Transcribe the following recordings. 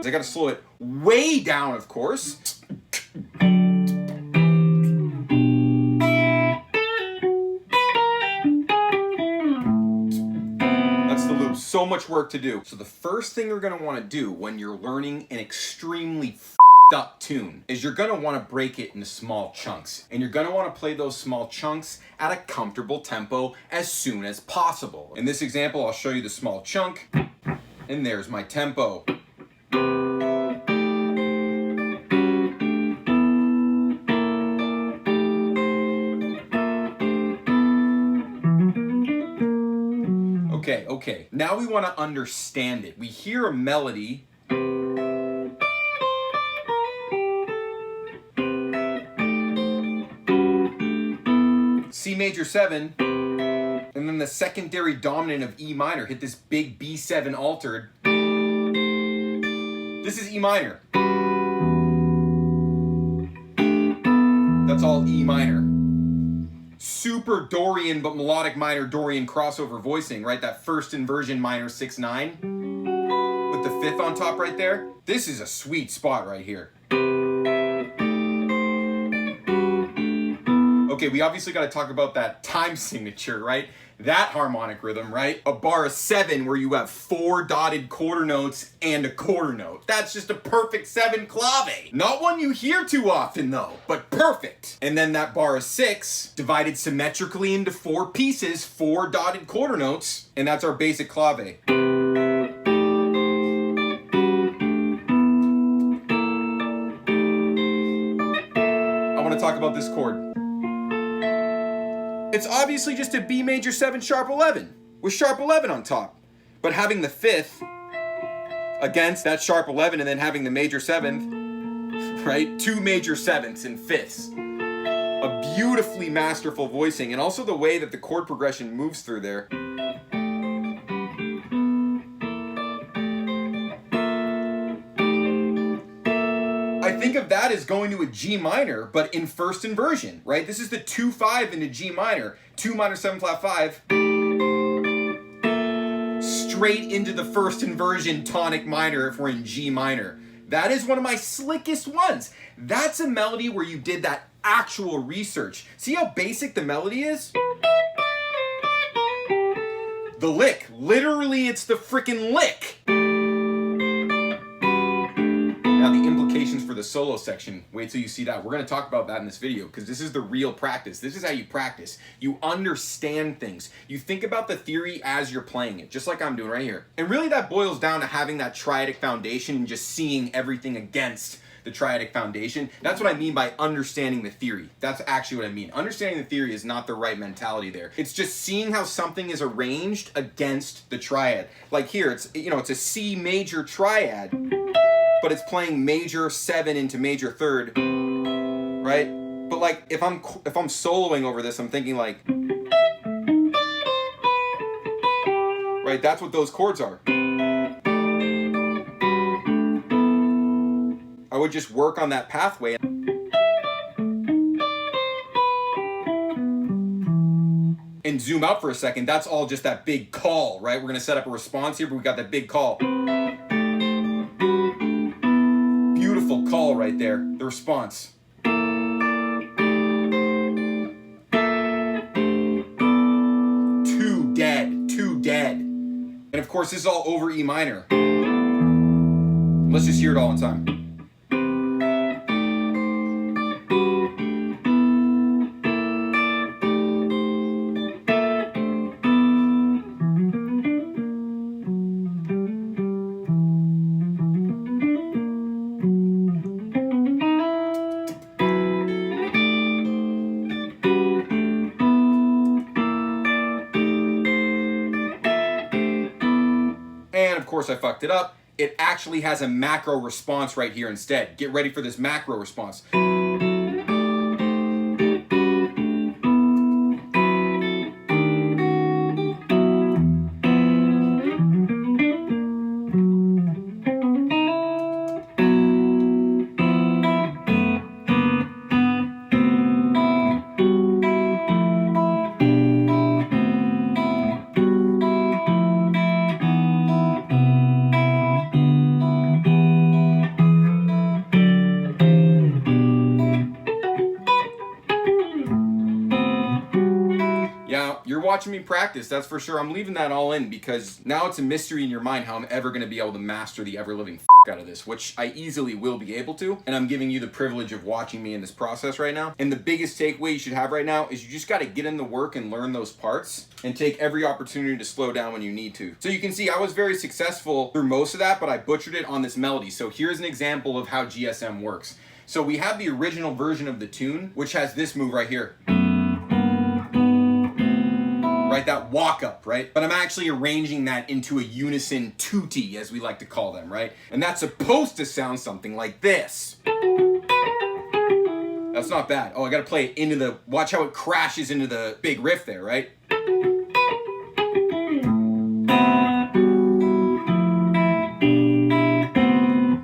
I gotta slow it way down, of course. That's the loop. So much work to do. So the first thing you're gonna wanna do when you're learning an extremely up tune is you're gonna wanna break it into small chunks. And you're gonna wanna play those small chunks at a comfortable tempo as soon as possible. In this example, I'll show you the small chunk, and there's my tempo. Okay, now we wanna understand it. We hear a melody. C major 7, and then the secondary dominant of E minor hit this big B7 altered. This is E minor. That's all E minor. Super Dorian but melodic minor Dorian crossover voicing, right? That first inversion minor 6/9 with the 5th on top right there. This is a sweet spot right here. Okay, we obviously got to talk about that time signature, right? That harmonic rhythm, right? A bar of 7 where you have 4 dotted quarter notes and a quarter note. That's just a perfect 7 clave. Not one you hear too often though, but perfect. And then that bar of 6 divided symmetrically into 4 pieces, 4 dotted quarter notes, and that's our basic clave. I want to talk about this chord. It's obviously just a B major 7 sharp 11 with sharp 11 on top. But having the 5th against that sharp 11 and then having the major 7th, right? 2 major 7ths and 5ths. A beautifully masterful voicing, and also the way that the chord progression moves through there. I think of that as going to a G minor, but in first inversion, right? This is the 2-5 into G minor, 2 minor 7 flat 5, straight into the first inversion tonic minor if we're in G minor. That is one of my slickest ones. That's a melody where you did that actual research. See how basic the melody is? The lick. Literally, it's the freaking lick. Now the implications for the solo section, wait till you see that. We're gonna talk about that in this video because this is the real practice. This is how you practice. You understand things. You think about the theory as you're playing it, just like I'm doing right here. And really that boils down to having that triadic foundation and just seeing everything against the triadic foundation. That's what I mean by understanding the theory. That's actually what I mean. Understanding the theory is not the right mentality there. It's just seeing how something is arranged against the triad. Like here, it's, you know, it's a C major triad, but it's playing major 7 into major 3rd, right? But like if I'm soloing over this, I'm thinking like, right? That's what those chords are. I would just work on that pathway. And zoom out for a second. That's all just that big call, right? We're gonna set up a response here, but we got that big call. Beautiful call right there, the response. Too dead, too dead. And of course, this is all over E minor. Let's just hear it all in time. And of course I fucked it up. It actually has a macro response right here instead. Get ready for this macro response. watching me practice, that's for sure. I'm leaving that all in because now it's a mystery in your mind how I'm ever going to be able to master the ever-living out of this, which I easily will be able to, and I'm giving you the privilege of watching me in this process right now. And the biggest takeaway you should have right now is you just got to get in the work and learn those parts and take every opportunity to slow down when you need to. So you can see I was very successful through most of that, but I butchered it on this melody. So here's an example of how GSM works. So we have the original version of the tune, which has this move right here. Right, that walk up, right? But I'm actually arranging that into a unison tutti, as we like to call them, right? And that's supposed to sound something like this. That's not bad. Oh, I gotta play it into the, watch how it crashes into the big riff there, right?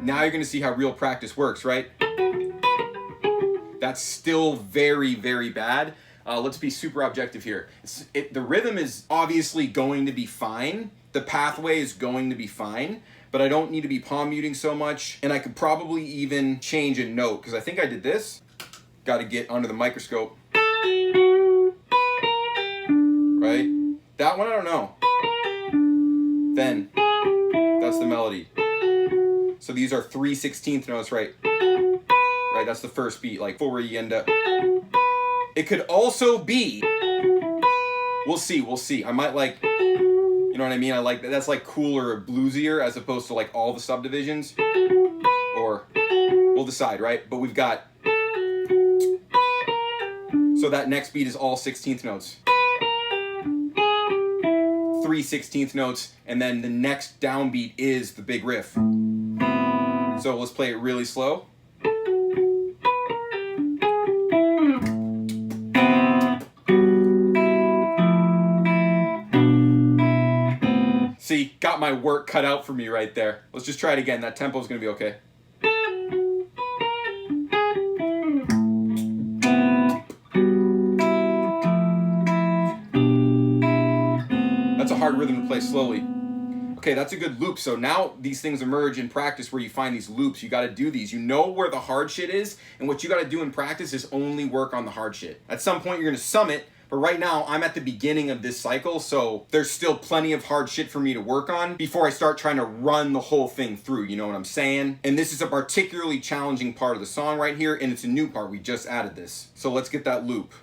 Now you're gonna see how real practice works, right? That's still very, very bad. Let's be super objective here. The rhythm is obviously going to be fine. The pathway is going to be fine, but I don't need to be palm muting so much. And I could probably even change a note because I think I did this. Got to get under the microscope. Right? That one, I don't know. Then, that's the melody. So these are 3/16 notes, right? Right, that's the first beat, like where you end up. It could also be, we'll see. I might like, you know what I mean? I like that. That's like cooler or bluesier as opposed to like all the subdivisions. Or we'll decide, right? But we've got, so that next beat is all 16th notes. 3/16 notes, and then the next downbeat is the big riff. So let's play it really slow. See, got my work cut out for me right there. Let's just try it again. That tempo is going to be okay. That's a hard rhythm to play slowly. Okay, that's a good loop. So now these things emerge in practice where you find these loops. You got to do these. You know where the hard shit is, and what you got to do in practice is only work on the hard shit. At some point, you're going to summit. But right now, I'm at the beginning of this cycle, so there's still plenty of hard shit for me to work on before I start trying to run the whole thing through, you know what I'm saying? And this is a particularly challenging part of the song right here, and it's a new part. We just added this. So let's get that loop.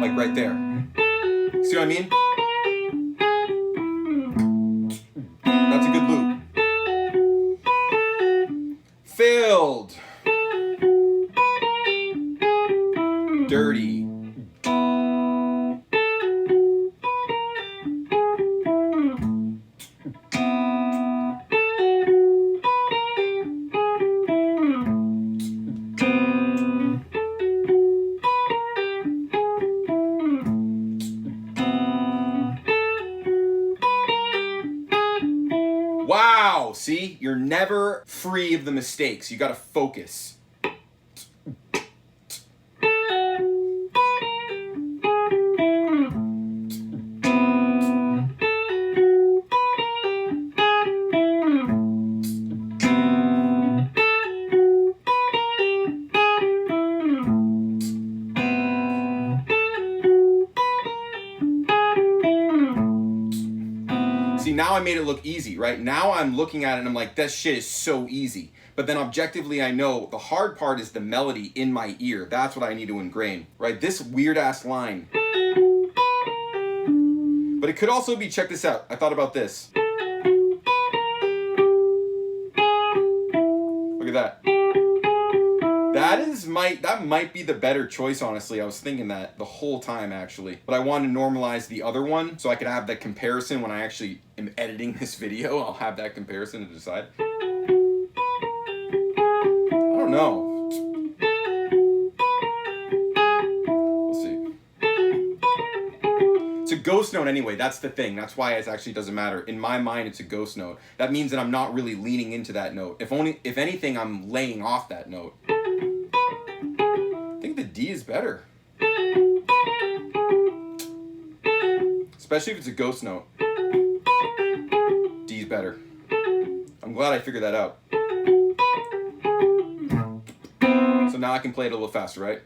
Like right there. See what I mean? That's a good loop. Filled. Dirty. Wow, see? You're never free of the mistakes. You gotta focus. See, now I made it look easy, right? Now I'm looking at it and I'm like, that shit is so easy. But then objectively, I know the hard part is the melody in my ear. That's what I need to ingrain, right? This weird ass line. But it could also be, check this out. I thought about this. Look at that. That might be the better choice, honestly. I was thinking that the whole time, actually. But I wanted to normalize the other one so I could have that comparison when I actually am editing this video. I'll have that comparison to decide. I don't know. We'll see. It's a ghost note anyway. That's the thing. That's why it actually doesn't matter. In my mind, it's a ghost note. That means that I'm not really leaning into that note. If anything, I'm laying off that note. I think the D is better. Especially if it's a ghost note. D is better. I'm glad I figured that out. So now I can play it a little faster, right?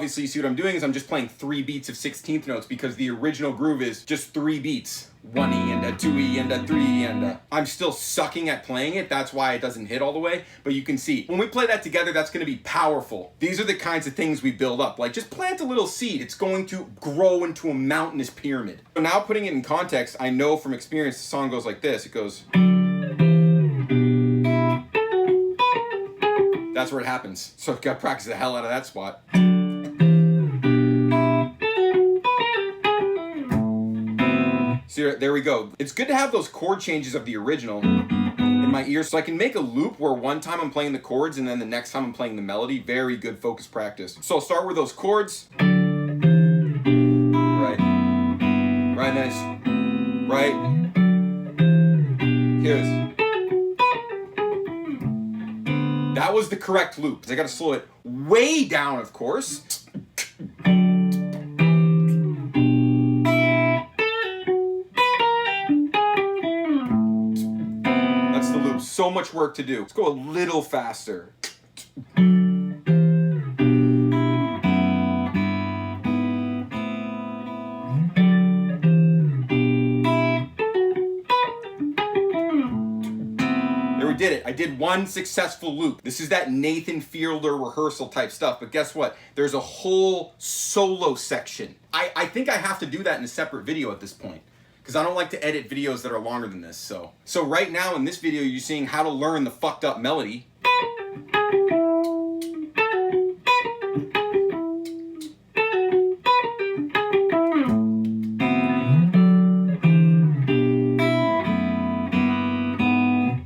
obviously you see what I'm doing is I'm just playing 3 beats of 16th notes because the original groove is just 3 beats. 1 E and a 2 E and a 3 E and a... I'm still sucking at playing it. That's why it doesn't hit all the way. But you can see, when we play that together, that's going to be powerful. These are the kinds of things we build up. Like, just plant a little seed. It's going to grow into a mountainous pyramid. So now putting it in context, I know from experience the song goes like this. It goes... That's where it happens. So I've got to practice the hell out of that spot. So there we go. It's good to have those chord changes of the original in my ear so I can make a loop where one time I'm playing the chords and then the next time I'm playing the melody. Very good focus practice. So I'll start with those chords. Right. Right, nice. Right. Here's. That was the correct loop. I gotta slow it way down, of course. So much work to do. Let's go a little faster. There, we did it. I did one successful loop. This is that Nathan Fielder rehearsal type stuff, but guess what? There's a whole solo section. I think I have to do that in a separate video at this point, because I don't like to edit videos that are longer than this. So right now in this video, you're seeing how to learn the fucked up melody.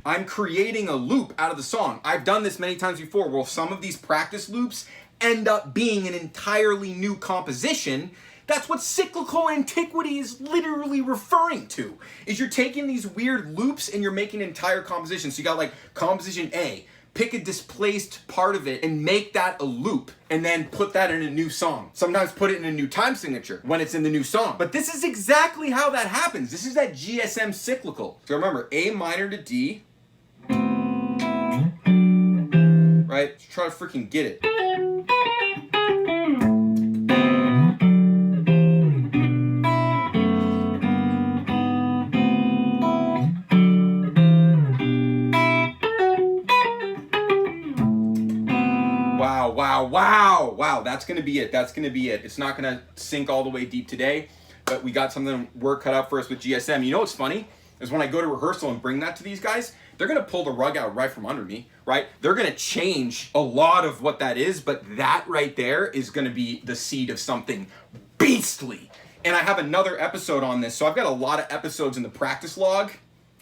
I'm creating a loop out of the song. I've done this many times before. Well, some of these practice loops end up being an entirely new composition. That's what cyclical antiquity is literally referring to, is you're taking these weird loops and you're making entire compositions. So you got like composition A, pick a displaced part of it and make that a loop and then put that in a new song. Sometimes put it in a new time signature when it's in the new song. But this is exactly how that happens. This is that GSM cyclical. So remember, A minor to D, right? Just try to freaking get it. Wow, that's gonna be it. That's gonna be it. It's not gonna sink all the way deep today, but we got something work cut out for us with GSM. You know what's funny? Is when I go to rehearsal and bring that to these guys, they're gonna pull the rug out right from under me, right? They're gonna change a lot of what that is, but that right there is gonna be the seed of something beastly. And I have another episode on this, so I've got a lot of episodes in the practice log.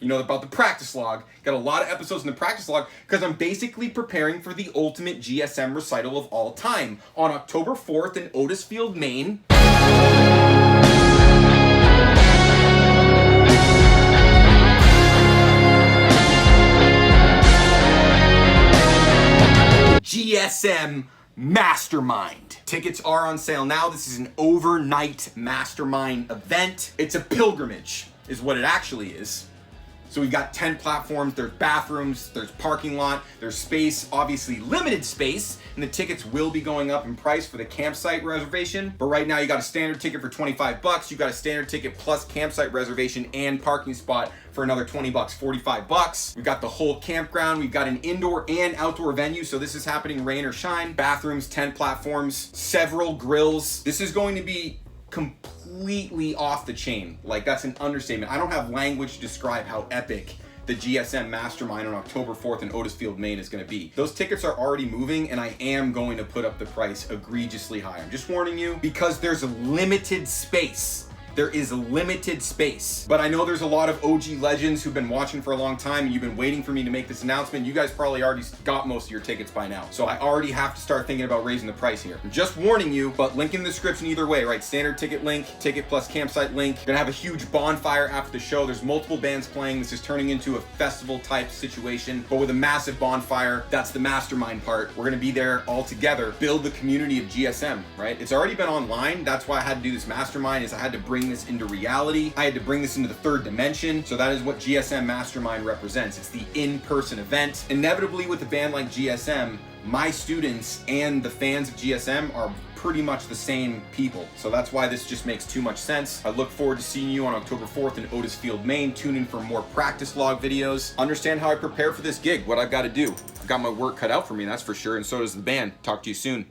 You know about the practice log. Got a lot of episodes in the practice log because I'm basically preparing for the ultimate GSM recital of all time on October 4th in Otisfield, Maine. GSM Mastermind. Tickets are on sale now. This is an overnight mastermind event. It's a pilgrimage, is what it actually is. So we've got 10 platforms, there's bathrooms, there's parking lot, there's space, obviously limited space, and the tickets will be going up in price for the campsite reservation. But right now you got a standard ticket for 25 bucks, you got a standard ticket plus campsite reservation and parking spot for another 20 bucks, 45 bucks. We've got the whole campground, we've got an indoor and outdoor venue, so this is happening rain or shine. Bathrooms, 10 platforms, several grills. This is going to be completely off the chain. Like, that's an understatement. I don't have language to describe how epic the GSM Mastermind on October 4th in Otisfield, Maine is going to be. Those tickets are already moving and I am going to put up the price egregiously high. I'm just warning you because there's a limited space. There is limited space. But I know there's a lot of OG legends who've been watching for a long time and you've been waiting for me to make this announcement. You guys probably already got most of your tickets by now. So I already have to start thinking about raising the price here. I'm just warning you, but link in the description either way, right? Standard ticket link, ticket plus campsite link. We're gonna have a huge bonfire after the show. There's multiple bands playing. This is turning into a festival type situation, but with a massive bonfire. That's the mastermind part. We're gonna be there all together, build the community of GSM, right? It's already been online. That's why I had to do this mastermind, is I had to bring this into reality. I had to bring this into the third dimension. So that is what GSM Mastermind represents. It's the in-person event. Inevitably with a band like GSM, my students and the fans of GSM are pretty much the same people. So that's why this just makes too much sense. I look forward to seeing you on October 4th in Otis Field, Maine. Tune in for more practice log videos. Understand how I prepare for this gig, what I've got to do. I've got my work cut out for me, that's for sure, and so does the band. Talk to you soon.